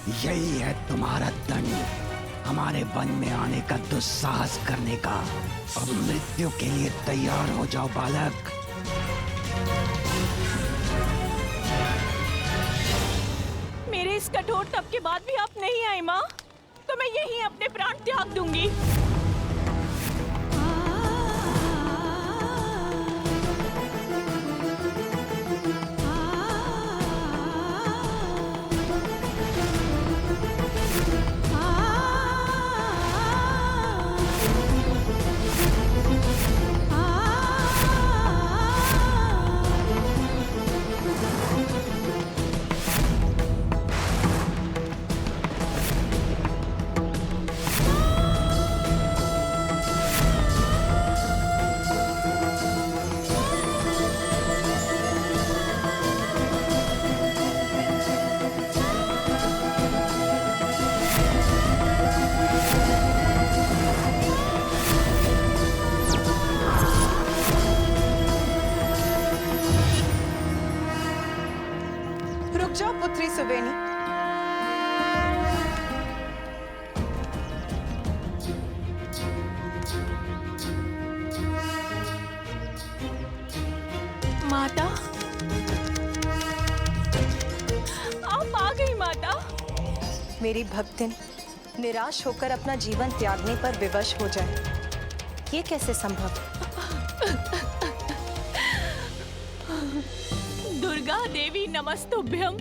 यही है तुम्हारा दंड, हमारे वन में आने का दुस्साहस करने का। अब मृत्यु के लिए तैयार हो जाओ बालक। मेरे इस कठोर तप के बाद भी आप नहीं आई माँ, तो मैं यहीं अपने प्राण त्याग दूंगी। रुक जाओ पुत्री सुवेनी। माता, आप आ गई माता। मेरी भक्तिन निराश होकर अपना जीवन त्यागने पर विवश हो जाए, ये कैसे संभव? दुर्गा देवी नमस्तुभ्यम,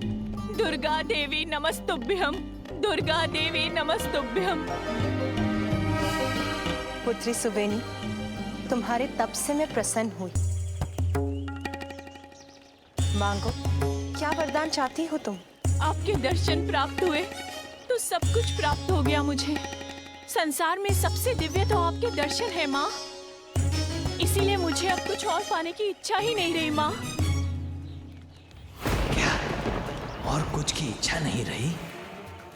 दुर्गा देवी नमस्तुभ्यम, दुर्गा देवी नमस्तुभ्यम। पुत्री सुवेनी, तुम्हारे तप से मैं प्रसन्न हुई। मांगो, क्या वरदान चाहती हो तुम? आपके दर्शन प्राप्त हुए तो सब कुछ प्राप्त हो गया मुझे। संसार में सबसे दिव्य तो आपके दर्शन है माँ, इसीलिए मुझे अब कुछ और पाने की इच्छा ही नहीं रही माँ। क्या और कुछ की इच्छा नहीं रही?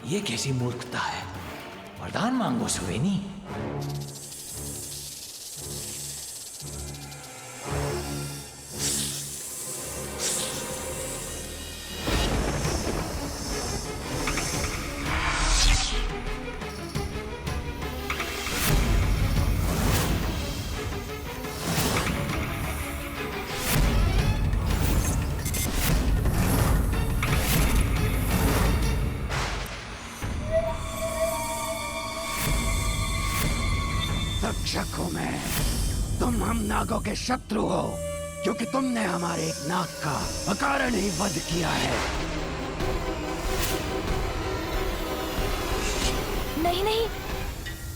ये कैसी मूर्खता है? वरदान मांगो सुवेनी। तक्षक हूं मैं, तुम हम नागों के शत्रु हो, क्योंकि तुमने हमारे एक नाग का अकारण ही वध किया है। नहीं नहीं,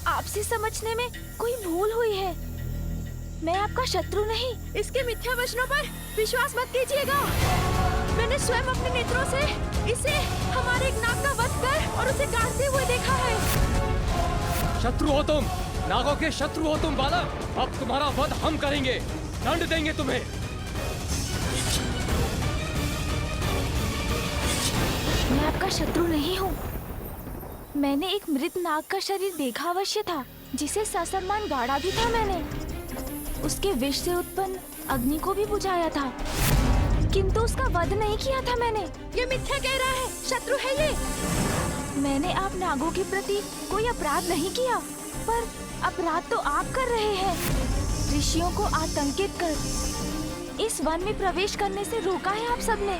आपसे समझने में कोई भूल हुई है। मैं आपका शत्रु नहीं। इसके मिथ्या वचनों पर विश्वास मत कीजिएगा। मैंने स्वयं अपने नेत्रों से इसे हमारे एक नाग का वध कर और उसे काटते हुए देखा है। शत्रु हो तुम, नागों के शत्रु हो तुम बालक। अब तुम्हारा वध हम करेंगे, दंड देंगे तुम्हें। मैं आपका शत्रु नहीं हूँ। मैंने एक मृत नाग का शरीर देखा अवश्य था, जिसे ससम्मान गाड़ा भी था मैंने। उसके विष से उत्पन्न अग्नि को भी बुझाया था, किंतु उसका वध नहीं किया था मैंने। ये मिथ्या कह रहा है, शत्रु है ये। मैंने आप नागों के प्रति कोई अपराध नहीं किया, पर अपराध तो आप कर रहे हैं। ऋषियों को आतंकित कर इस वन में प्रवेश करने से रोका है आप सबने।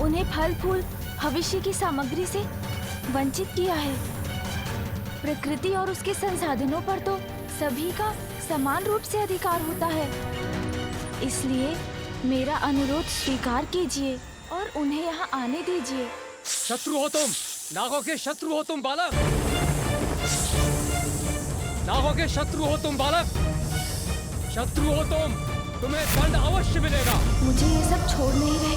उन्हें फल फूल भविष्य की सामग्री से वंचित किया है। प्रकृति और उसके संसाधनों पर तो सभी का समान रूप से अधिकार होता है। इसलिए मेरा अनुरोध स्वीकार कीजिए और उन्हें यहाँ आने दीजिए। शत्रु हो तुम, नागों के शत्रु हो तुम बालक। नागों के शत्रु हो तुम बालक, शत्रु हो तुम, तुम्हें दंड अवश्य मिलेगा। मुझे ये सब छोड़ नहीं रहे,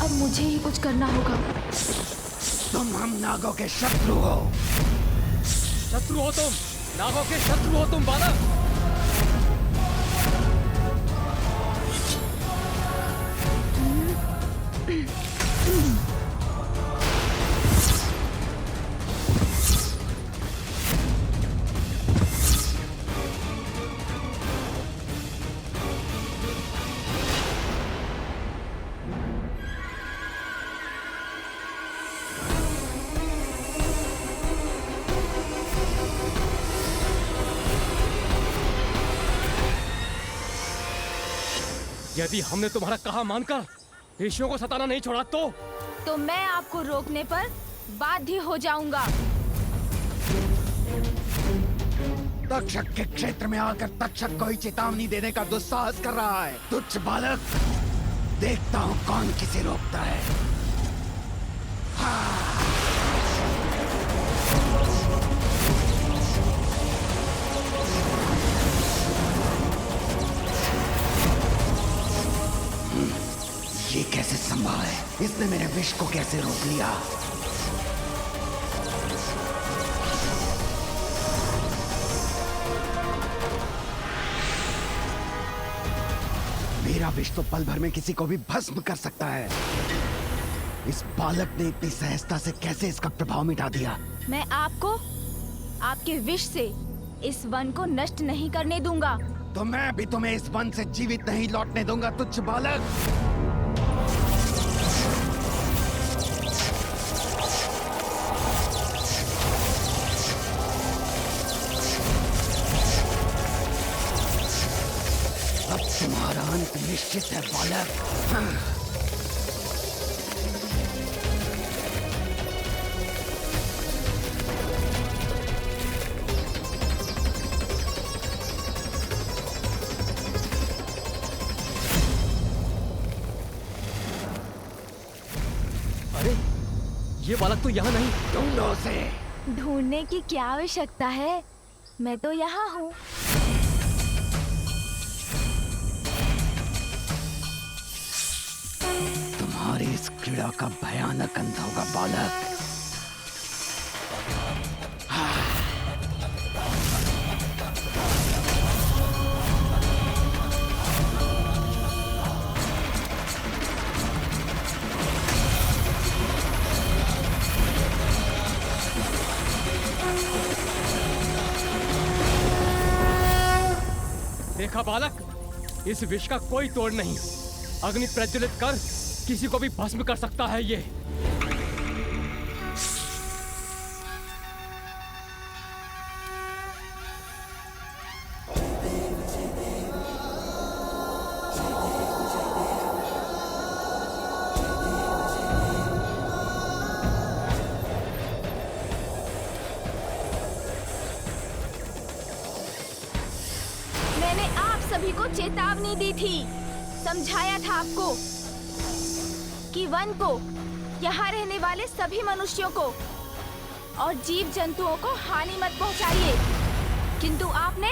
अब मुझे ही कुछ करना होगा। तुम हम नागों के शत्रु हो। शत्रु हो तुम, नागों के शत्रु हो तुम बालक। यदि हमने तुम्हारा कहा मानकर ऋषियों को सताना नहीं छोड़ा तो मैं आपको रोकने पर बाध्य हो जाऊंगा। तक्षक के क्षेत्र में आकर तक्षक को ही चेतावनी देने का दुस्साहस कर रहा है। तुच्छ बालक, देखता हूँ कौन किसे रोकता है। ये कैसे संभव है? इसने मेरे विष को कैसे रोक लिया? मेरा विष तो पल भर में किसी को भी भस्म कर सकता है। इस बालक ने इतनी सहजता से कैसे इसका प्रभाव मिटा दिया? मैं आपको आपके विष से इस वन को नष्ट नहीं करने दूंगा। तो मैं भी तुम्हें इस वन से जीवित नहीं लौटने दूंगा, तुच्छ बालक। अब तुम्हारा अंत निश्चित है बालक। अरे ये बालक तो यहाँ नहीं। ढूंढो उसे। ढूंढने की क्या आवश्यकता है? मैं तो यहाँ हूँ। तुम्हारी इस क्रीड़ा का भयानक अंत होगा बालक। देखा बालक, इस विष का कोई तोड़ नहीं। अग्नि प्रज्वलित कर किसी को भी भस्म कर सकता है ये। मैंने आप सभी को चेतावनी दी थी, समझाया था आपको कि वन को, यहाँ रहने वाले सभी मनुष्यों को और जीव जंतुओं को हानि मत पहुँचाइए। किंतु आपने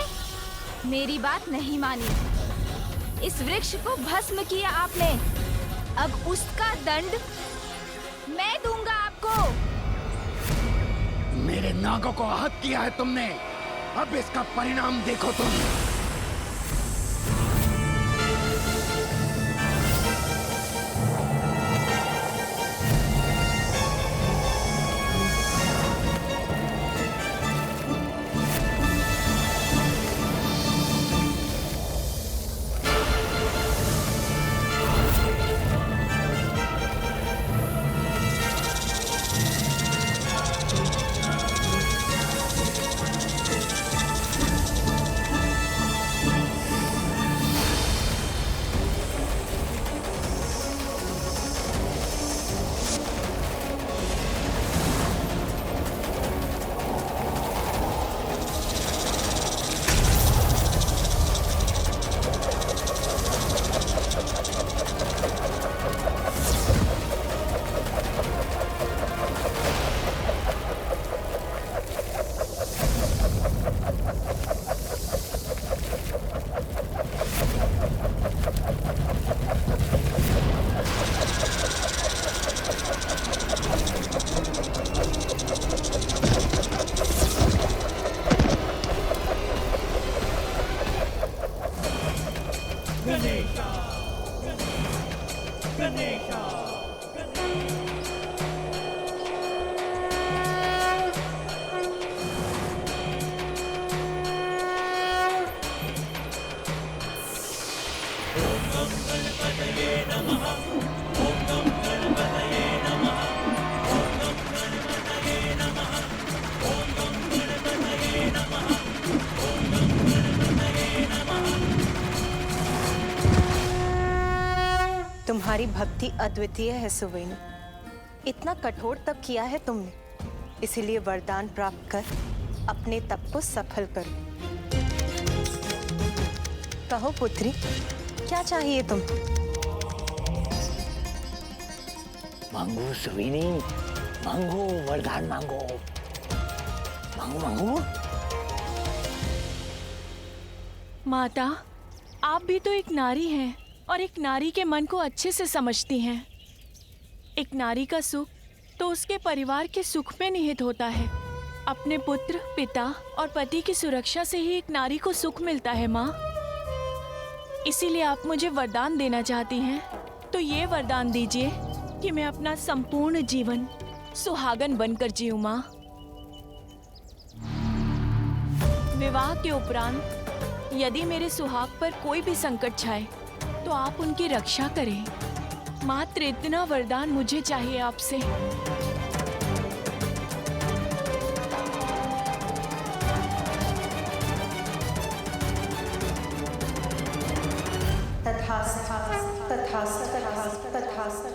मेरी बात नहीं मानी। इस वृक्ष को भस्म किया आपने। अब उसका दंड मैं दूंगा आपको। मेरे नागों को आहत किया है तुमने, अब इसका परिणाम देखो तुम। तुम्हारी भक्ति अद्वितीय है सुवेनी। इतना कठोर तप किया है तुमने, इसीलिए वरदान प्राप्त कर अपने तप को सफल करो। कहो पुत्री, क्या चाहिए तुम? मांगो सुवेनी, मांगो, वरदान मांगो, मांगो मांगो। माता, आप भी तो एक नारी हैं और एक नारी के मन को अच्छे से समझती हैं। एक नारी का सुख तो उसके परिवार के सुख में निहित होता है। अपने पुत्र, पिता और पति की सुरक्षा से ही एक नारी को सुख मिलता है माँ। इसीलिए आप मुझे वरदान देना चाहती हैं, तो ये वरदान दीजिए कि मैं अपना संपूर्ण जीवन सुहागन बनकर जीऊं माँ। विवाह के उपरांत यदि मेरे सुहाग पर कोई भी संकट छाए तो आप उनकी रक्षा करें। मात्र इतना वरदान मुझे चाहिए आपसे। तथास्तु, तथास्तु, तथास्तु, तथास्तु।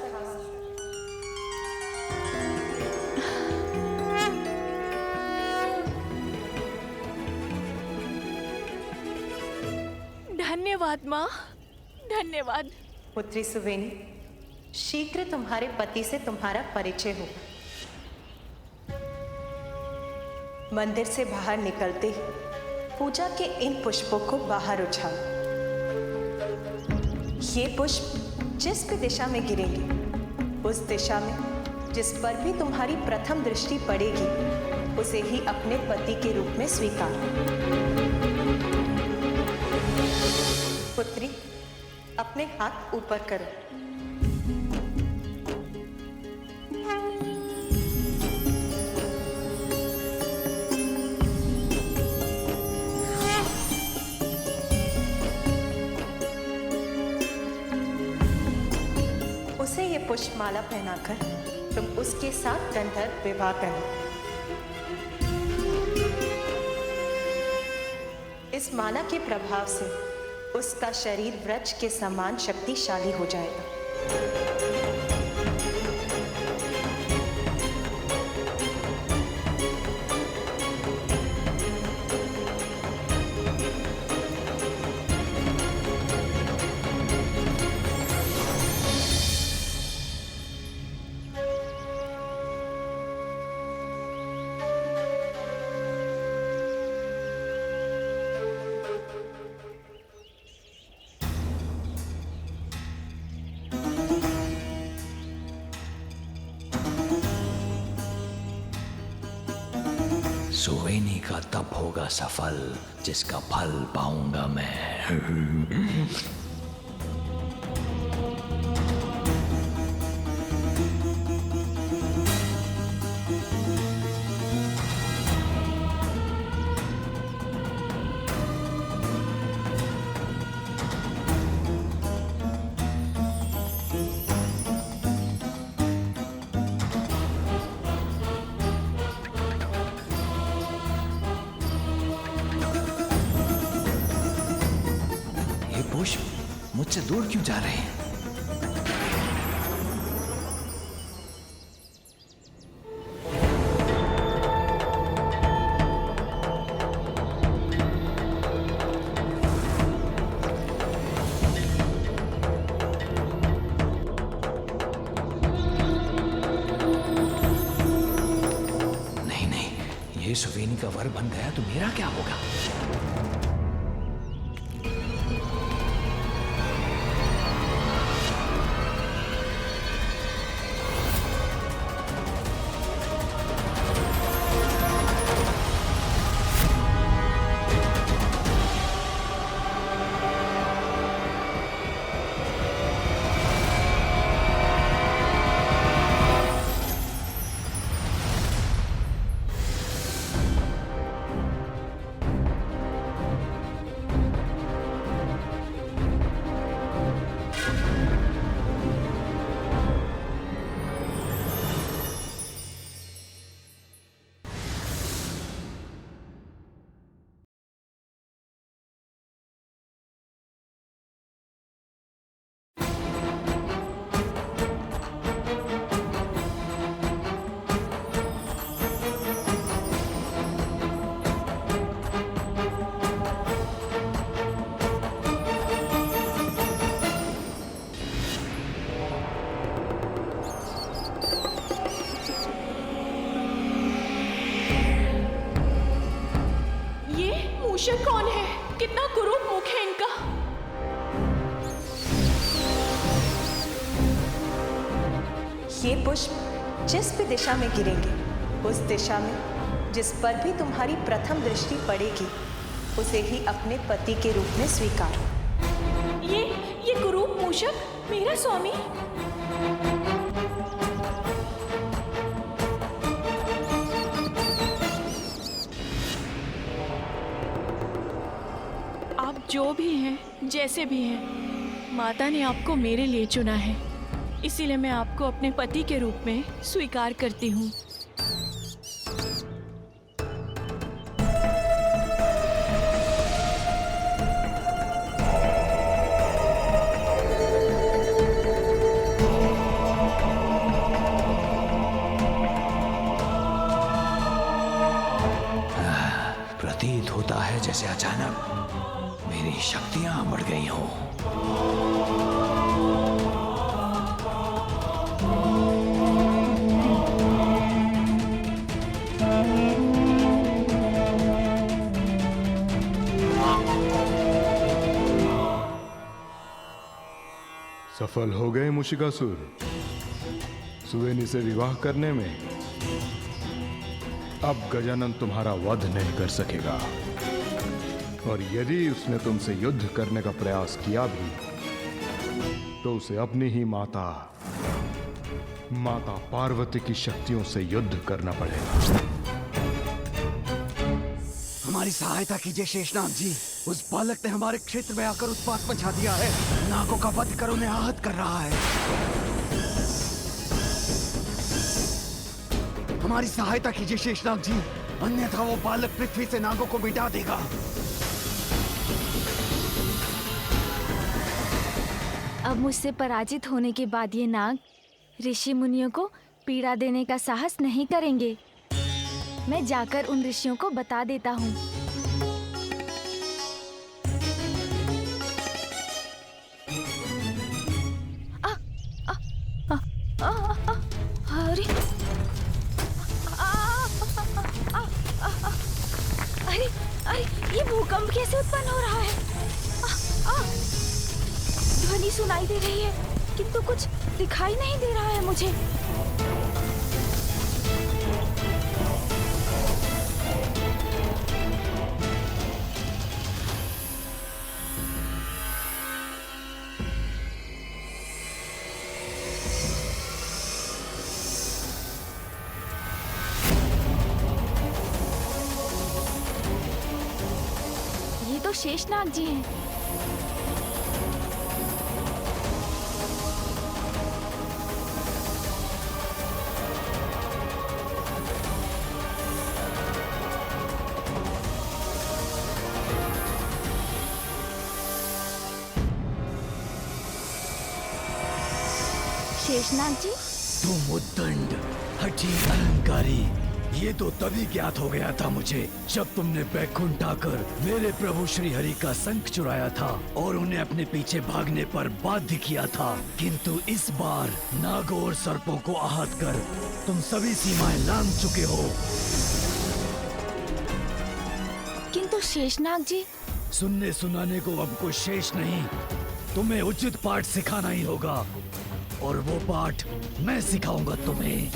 धन्यवाद माँ, धन्यवाद। पुत्री सुवेनी, शीघ्र तुम्हारे पति से तुम्हारा परिचय हो। मंदिर से बाहर निकलते ही पूजा के इन पुष्पों को बाहर उछाओ। ये पुष्प जिस भी दिशा में गिरेंगे, उस दिशा में जिस पर भी तुम्हारी प्रथम दृष्टि पड़ेगी, उसे ही अपने पति के रूप में स्वीकार। पुत्री, अपने हाथ ऊपर करो। उसे ये पुष्पमाला पहनाकर तुम उसके साथ गंधर्व विवाह करो। इस माला के प्रभाव से उसका शरीर वृक्ष के समान शक्तिशाली हो जाएगा। सुवेनी का तप होगा सफल, जिसका फल पाऊंगा मैं। पुष्प मुझसे दूर क्यों जा रहे हैं? नहीं नहीं, ये सुवेनी का वर बन गया तो मेरा क्या होगा? मूषक कौन है? कितना कुरूप मुख है इनका। ये पुष्प जिस भी दिशा में गिरेंगे, उस दिशा में जिस पर भी तुम्हारी प्रथम दृष्टि पड़ेगी, उसे ही अपने पति के रूप में स्वीकार। ये कुरूप मूषक मेरा स्वामी? आप जो भी हैं, जैसे भी हैं, माता ने आपको मेरे लिए चुना है, इसीलिए मैं आपको अपने पति के रूप में स्वीकार करती हूँ। प्रतीत होता है जैसे अचानक मेरी शक्तियां बढ़ गई हों। सफल हो गए मूषिकासुर सुवेनी से विवाह करने में। अब गजानन तुम्हारा वध नहीं कर सकेगा, और यदि उसने तुमसे युद्ध करने का प्रयास किया भी तो उसे अपनी ही माता पार्वती की शक्तियों से युद्ध करना पड़ेगा। हमारी सहायता कीजिए शेषनाग जी। उस बालक ने हमारे क्षेत्र में आकर उत्पात मचा दिया है। नागों का वध कर उन्हें आहत कर रहा है। हमारी सहायता कीजिए शेषनाग जी, अन्यथा वो बालक पृथ्वी से नागों को मिटा देगा। अब मुझसे पराजित होने के बाद ये नाग ऋषि मुनियों को पीड़ा देने का साहस नहीं करेंगे। मैं जाकर उन ऋषियों को बता देता हूँ। अरे अरे अरे ये भूकंप कैसे उत्पन्न हो रहा है? ध्वनि सुनाई दे रही है किंतु कुछ दिखाई नहीं दे रहा है मुझे। ये तो शेषनाग जी हैं। शेषनाग जी, तुम उद्दंड हठी अहंकारी, ये तो तभी ज्ञात हो गया था मुझे जब तुमने बैकुंठ आकर मेरे प्रभु श्री हरि का शंख चुराया था और उन्हें अपने पीछे भागने पर बाध्य किया था। किंतु इस बार नागों और सर्पों को आहत कर तुम सभी सीमाएं लांघ चुके हो। किंतु शेषनाग जी, सुनने सुनाने को अब कुछ शेष नहीं, तुम्हें उचित पाठ सिखाना ही होगा, और वो पाठ मैं सिखाऊंगा तुम्हें।